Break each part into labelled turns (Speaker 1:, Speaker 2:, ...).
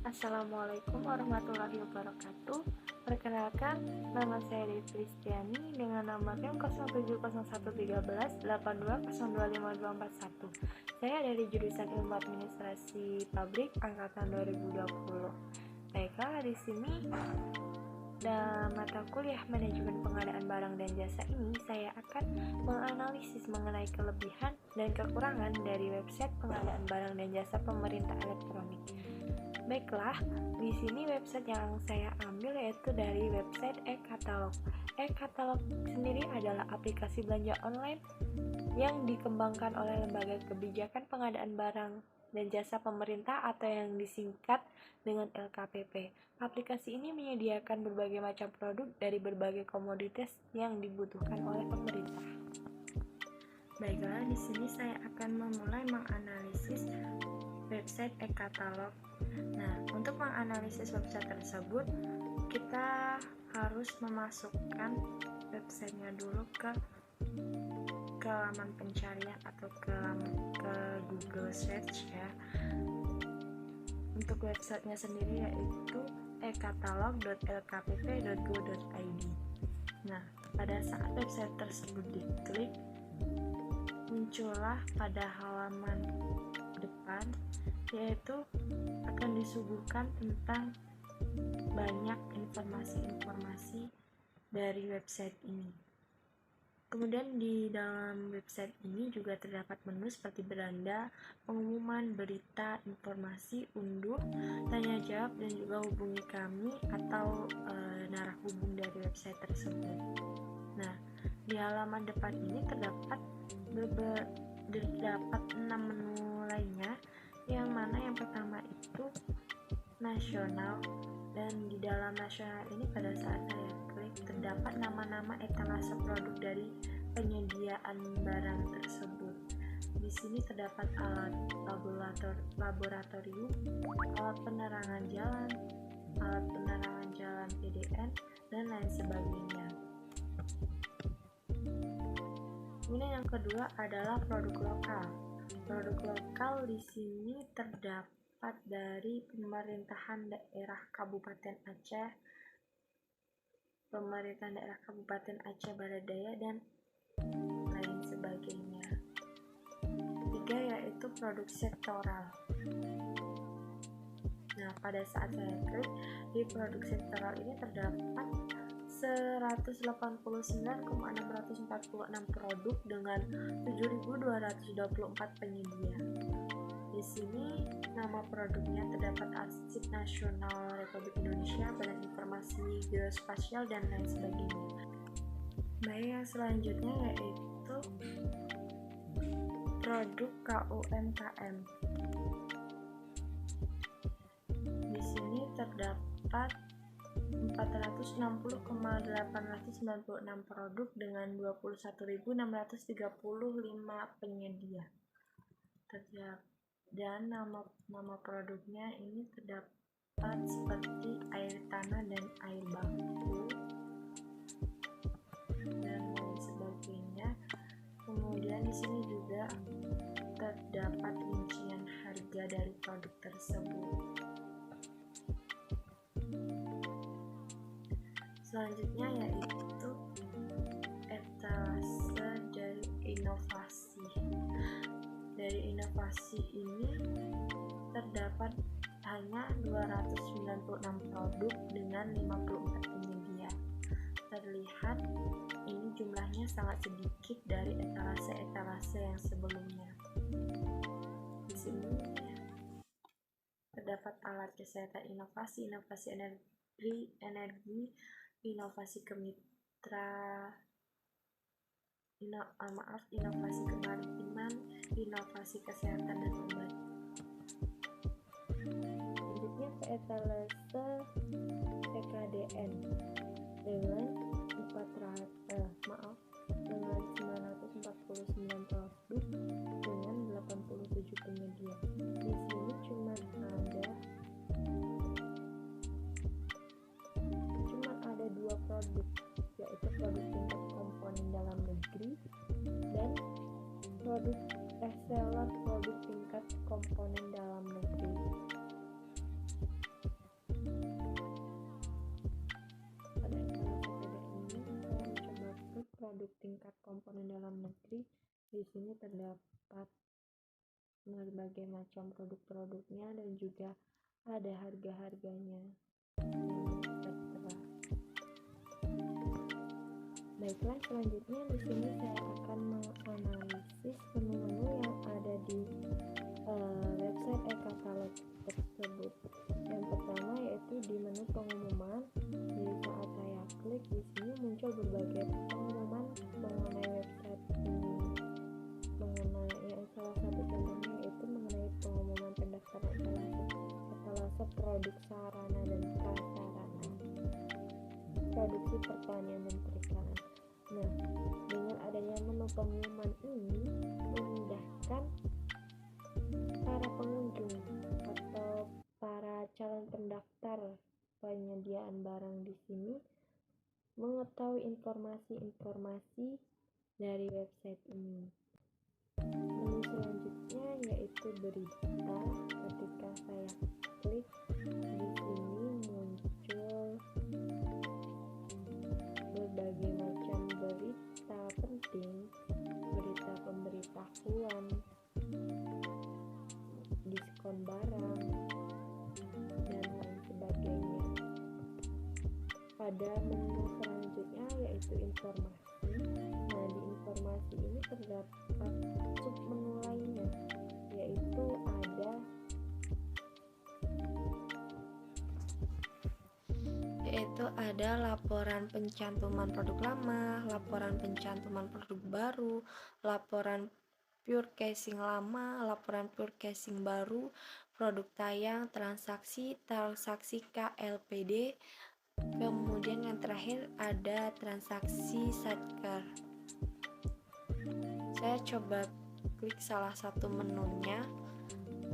Speaker 1: Assalamualaikum warahmatullahi wabarakatuh. Perkenalkan, nama saya Dewi Kristiani dengan nomor NIM 07011382025251. Saya dari jurusan Ilmu Administrasi Pabrik angkatan 2020. Baiklah, di sini dalam mata kuliah Manajemen Pengadaan Barang dan Jasa ini saya akan menganalisis mengenai kelebihan dan kekurangan dari website pengadaan barang dan jasa pemerintah elektronik. Baiklah, di sini website yang saya ambil yaitu dari website e-katalog. E-katalog sendiri adalah aplikasi belanja online yang dikembangkan oleh Lembaga Kebijakan Pengadaan Barang dan Jasa Pemerintah atau yang disingkat dengan LKPP. Aplikasi ini menyediakan berbagai macam produk dari berbagai komoditas yang dibutuhkan oleh pemerintah. Baiklah, di sini saya akan memulai menganalisis website e-katalog. Nah, untuk menganalisis website tersebut, kita harus memasukkan websitenya dulu ke halaman pencarian atau ke Google Search ya. Untuk websitenya sendiri yaitu e-katalog.lkpp.go.id. Nah, pada saat website tersebut diklik, muncullah pada halaman depan yaitu akan disuguhkan tentang banyak informasi-informasi dari website ini. Kemudian di dalam website ini juga terdapat menu seperti beranda, pengumuman, berita, informasi, unduh, tanya jawab, dan juga hubungi kami atau narah hubung dari website tersebut. Nah, di halaman depan ini terdapat 6 menu lainnya, yang mana yang pertama itu nasional, dan di dalam nasional ini pada saat saya klik terdapat nama-nama etalase produk dari penyediaan barang tersebut. Di sini terdapat alat laboratorium, alat penerangan jalan PDN, dan lain sebagainya. Kemudian yang kedua adalah produk lokal. Produk lokal di sini terdapat dari pemerintahan daerah Kabupaten Aceh, pemerintahan daerah Kabupaten Aceh Barat Daya, dan lain sebagainya. Tiga yaitu produk sektoral. Nah, pada saat saya klik di produk sektoral ini terdapat 189,646 produk dengan 7.224 penyedia. Di sini nama produknya terdapat Arsip Nasional Republik Indonesia, Badan Informasi Geospasial, dan lain sebagainya. Baik, yang selanjutnya yaitu produk KUMKM. Di sini terdapat 460,896 produk dengan 21.635 penyedia. Dan nama produknya ini terdapat seperti air tanah dan air baku dan lain sebagainya. Kemudian di sini juga terdapat rincian harga dari produk tersebut. Selanjutnya yaitu etalase dari inovasi. Dari inovasi ini terdapat hanya 296 produk dengan 54 penyedia. Terlihat ini jumlahnya sangat sedikit dari etalase-etalase yang sebelumnya. Di sini terdapat alat kesehatan inovasi energi, inovasi inovasi kemaritiman, inovasi kesehatan dan obat. Selanjutnya ke etalase PKDN dengan 949 produk dengan 87 penyedia. Di sini cuma ada 2 produk, yaitu produk tingkat komponen dalam negeri dan produk reseller produk tingkat komponen dalam negeri. produk tingkat komponen dalam negeri. Di sini terdapat berbagai macam produk-produknya dan juga ada harga-harganya yang tertera. Baiklah, selanjutnya di sini saya akan menganalisis menu-menu yang ada di website e-katalog tersebut. Yang pertama yaitu di menu pengumuman. Jadi saat saya klik di sini muncul berbagai pengumuman mengenai website ini. Mengenai salah satu contohnya yaitu mengenai pengumuman pendaftaran etalase produk sarana dan prasarana, produksi pertanian dan perikanan. Nah, dengan adanya menu pengumuman ini memudahkan para pengunjung atau para calon pendaftar penyediaan barang di sini mengetahui informasi-informasi dari website ini. Menu selanjutnya yaitu berita. Ketika saya klik di sini muncul berbagai macam berita penting, berita pemberitahuan, diskon barang, dan lain sebagainya. Pada menu selanjutnya yaitu informasi. Nah, di informasi ini terdapat sub menu lainnya, yaitu ada laporan pencantuman produk lama, laporan pencantuman produk baru, laporan pure casing lama, laporan pure casing baru, produk tayang, transaksi KLPD, kemudian yang terakhir ada transaksi sidecar. Saya coba klik salah satu menunya,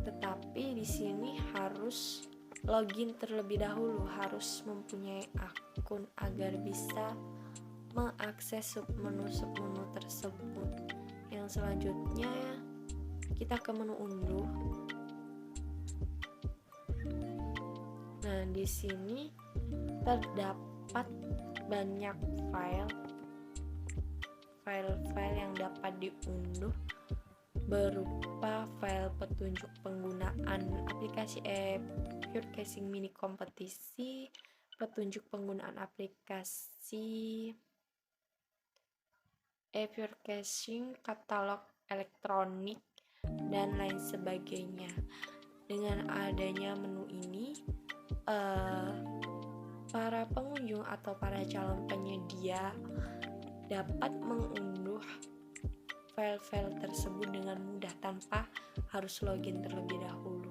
Speaker 1: tetapi di sini harus login terlebih dahulu, harus mempunyai akun agar bisa mengakses submenu tersebut. Yang selanjutnya kita ke menu unduh. Nah, di sini terdapat banyak file yang dapat diunduh berupa file petunjuk penggunaan aplikasi Pure Casing Mini Kompetisi, petunjuk penggunaan aplikasi Pure Casing, katalog elektronik, dan lain sebagainya. Dengan adanya menu ini, para pengunjung atau para calon penyedia dapat mengunduh file-file tersebut dengan mudah tanpa harus login terlebih dahulu.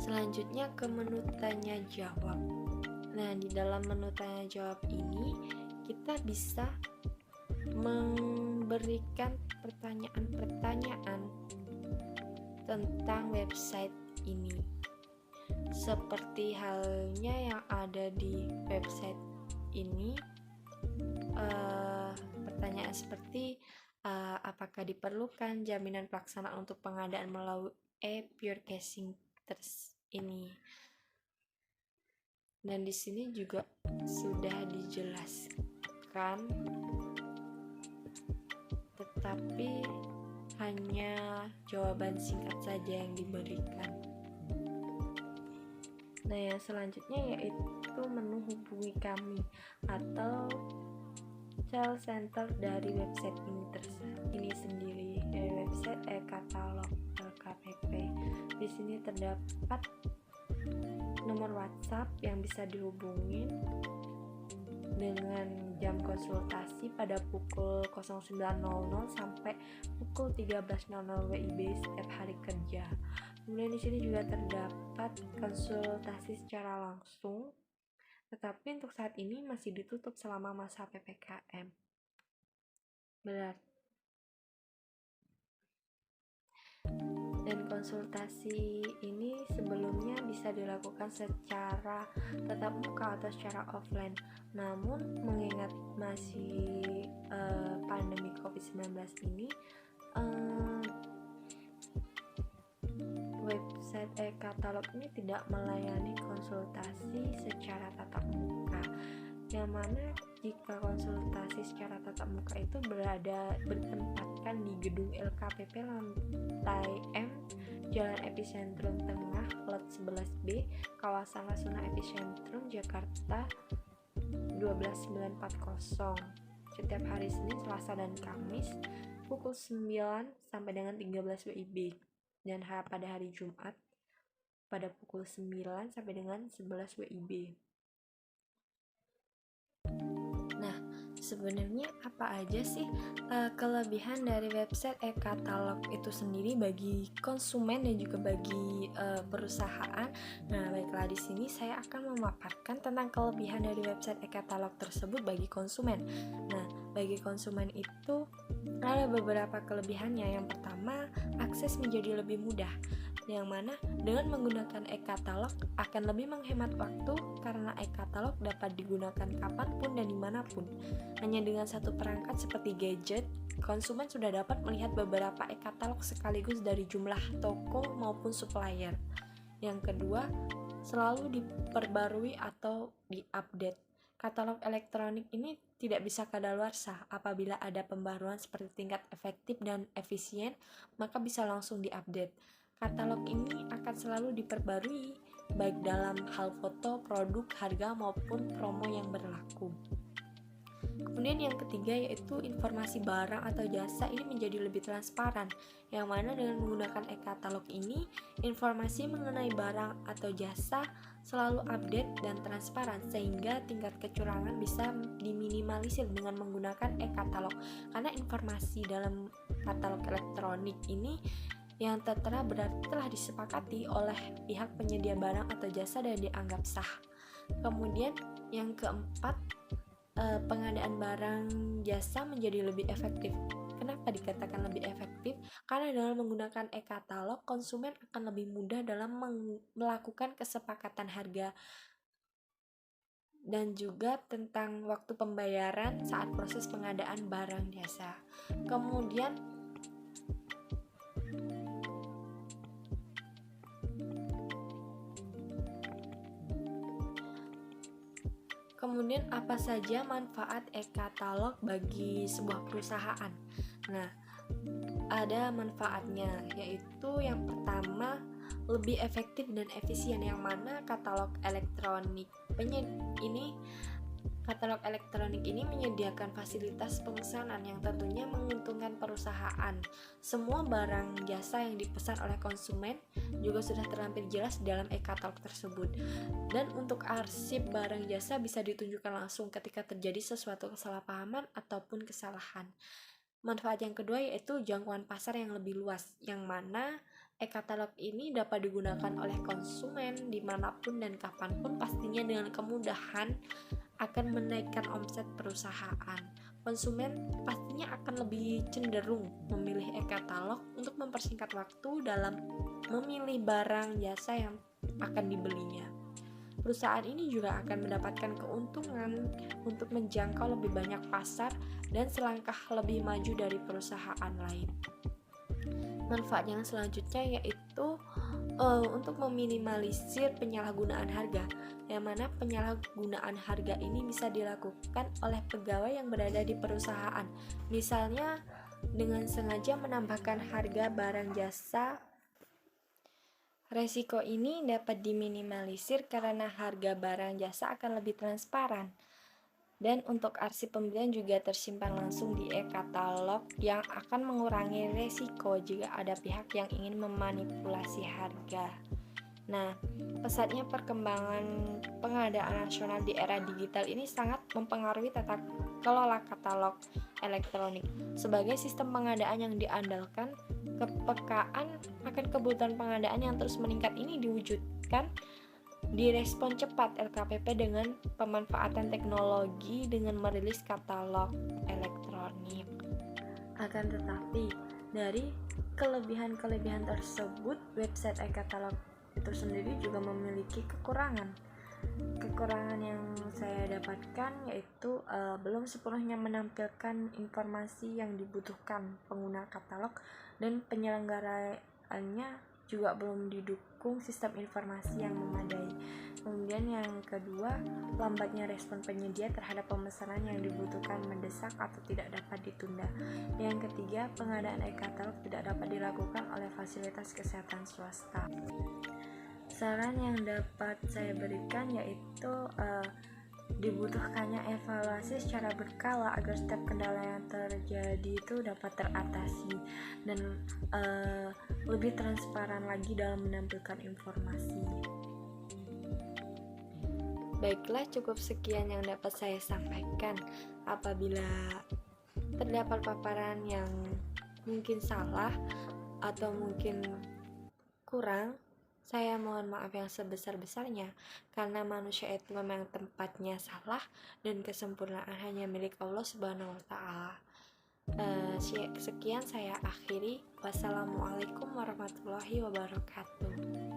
Speaker 1: Selanjutnya ke menu tanya jawab. Nah, di dalam menu tanya jawab ini kita bisa memberikan pertanyaan-pertanyaan tentang website ini, seperti halnya yang ada di website ini. Pertanyaan seperti apakah diperlukan jaminan pelaksanaan untuk pengadaan melalui Pure Casing ini. Dan di sini juga sudah dijelaskan, tetapi hanya jawaban singkat saja yang diberikan. Nah, yang selanjutnya yaitu menu hubungi kami atau call center dari website ini sendiri, dari website e-katalog LKPP. Di sini terdapat nomor WhatsApp yang bisa dihubungin dengan jam konsultasi pada pukul 09.00 sampai pukul 13.00 WIB setiap hari kerja. Kemudian di sini juga terdapat konsultasi secara langsung, tetapi untuk saat ini masih ditutup selama masa PPKM. Dan konsultasi ini sebelumnya bisa dilakukan secara tatap muka atau secara offline. Namun mengingat masih pandemi COVID-19 ini, website e-katalog ini tidak melayani konsultasi secara tatap muka, yang mana jika konsultasi secara tatap muka itu bertempatkan di gedung LKPP lantai M, Jalan Epicentrum Tengah, lot 11B, kawasan Rasuna Epicentrum, Jakarta 12940. Setiap hari Senin, Selasa, dan Kamis pukul 9 sampai dengan 13 WIB, dan pada hari Jumat pada pukul 9 sampai dengan 11 WIB. Nah, sebenarnya apa aja sih kelebihan dari website e-katalog itu sendiri bagi konsumen dan juga bagi perusahaan? Nah, baiklah, di sini saya akan memaparkan tentang kelebihan dari website e-katalog tersebut bagi konsumen. Nah, bagi konsumen itu ada beberapa kelebihannya. Yang pertama, akses menjadi lebih mudah, yang mana dengan menggunakan e-katalog akan lebih menghemat waktu karena e-katalog dapat digunakan kapanpun dan dimanapun. Hanya dengan satu perangkat seperti gadget, konsumen sudah dapat melihat beberapa e-katalog sekaligus dari jumlah toko maupun supplier. Yang kedua, selalu diperbarui atau diupdate. Katalog elektronik ini tidak bisa kadaluarsa. Apabila ada pembaruan seperti tingkat efektif dan efisien, maka bisa langsung diupdate. Katalog ini akan selalu diperbarui, baik dalam hal foto, produk, harga, maupun promo yang berlaku. Kemudian yang ketiga yaitu informasi barang atau jasa ini menjadi lebih transparan, yang mana dengan menggunakan e-katalog ini, informasi mengenai barang atau jasa selalu update dan transparan, sehingga tingkat kecurangan bisa diminimalisir dengan menggunakan e-katalog. Karena informasi dalam katalog elektronik ini yang tertera berarti telah disepakati oleh pihak penyedia barang atau jasa dan dianggap sah. Kemudian yang keempat, pengadaan barang jasa menjadi lebih efektif. Kenapa dikatakan lebih efektif? Karena dengan menggunakan e-katalog, konsumen akan lebih mudah dalam melakukan kesepakatan harga dan juga tentang waktu pembayaran saat proses pengadaan barang jasa. Kemudian apa saja manfaat e-katalog bagi sebuah perusahaan? Nah, ada manfaatnya, yaitu yang pertama, lebih efektif dan efisien, yang mana katalog elektronik ini menyediakan fasilitas pemesanan yang tentunya menguntungkan perusahaan. Semua barang jasa yang dipesan oleh konsumen juga sudah terlampir jelas di dalam e-katalog tersebut. Dan untuk arsip barang jasa bisa ditunjukkan langsung ketika terjadi sesuatu kesalahpahaman ataupun kesalahan. Manfaat yang kedua yaitu jangkauan pasar yang lebih luas, yang mana e-katalog ini dapat digunakan oleh konsumen dimanapun dan kapanpun, pastinya dengan kemudahan akan menaikkan omset perusahaan. Konsumen pastinya akan lebih cenderung memilih e-katalog untuk mempersingkat waktu dalam memilih barang jasa yang akan dibelinya. Perusahaan ini juga akan mendapatkan keuntungan untuk menjangkau lebih banyak pasar dan selangkah lebih maju dari perusahaan lain. Manfaat yang selanjutnya yaitu untuk meminimalisir penyalahgunaan harga, yang mana penyalahgunaan harga ini bisa dilakukan oleh pegawai yang berada di perusahaan. Misalnya dengan sengaja menambahkan harga barang jasa. Resiko ini dapat diminimalisir karena harga barang jasa akan lebih transparan. Dan untuk arsip pembelian juga tersimpan langsung di e-katalog yang akan mengurangi resiko jika ada pihak yang ingin memanipulasi harga. Nah, pesatnya perkembangan pengadaan nasional di era digital ini sangat mempengaruhi tata kelola katalog elektronik. Sebagai sistem pengadaan yang diandalkan, kepekaan akan kebutuhan pengadaan yang terus meningkat ini diwujudkan direspon cepat LKPP dengan pemanfaatan teknologi dengan merilis katalog elektronik. Akan tetapi, dari kelebihan-kelebihan tersebut, website e-katalog itu sendiri juga memiliki kekurangan. Kekurangan yang saya dapatkan yaitu belum sepenuhnya menampilkan informasi yang dibutuhkan pengguna katalog, dan penyelenggaraannya juga belum didukung sistem informasi yang memadai. Kemudian yang kedua, lambatnya respon penyedia terhadap pemesanan yang dibutuhkan mendesak atau tidak dapat ditunda. Yang ketiga, pengadaan e-katalog tidak dapat dilakukan oleh fasilitas kesehatan swasta. Saran yang dapat saya berikan yaitu dibutuhkannya evaluasi secara berkala agar setiap kendala yang terjadi itu dapat teratasi dan lebih transparan lagi dalam menampilkan informasi. Baiklah, cukup sekian yang dapat saya sampaikan. Apabila terdapat paparan yang mungkin salah atau mungkin kurang, saya mohon maaf yang sebesar-besarnya, karena manusia itu memang tempatnya salah dan kesempurnaan hanya milik Allah Subhanahu wa Ta'ala. Sekian saya akhiri. Wassalamualaikum warahmatullahi wabarakatuh.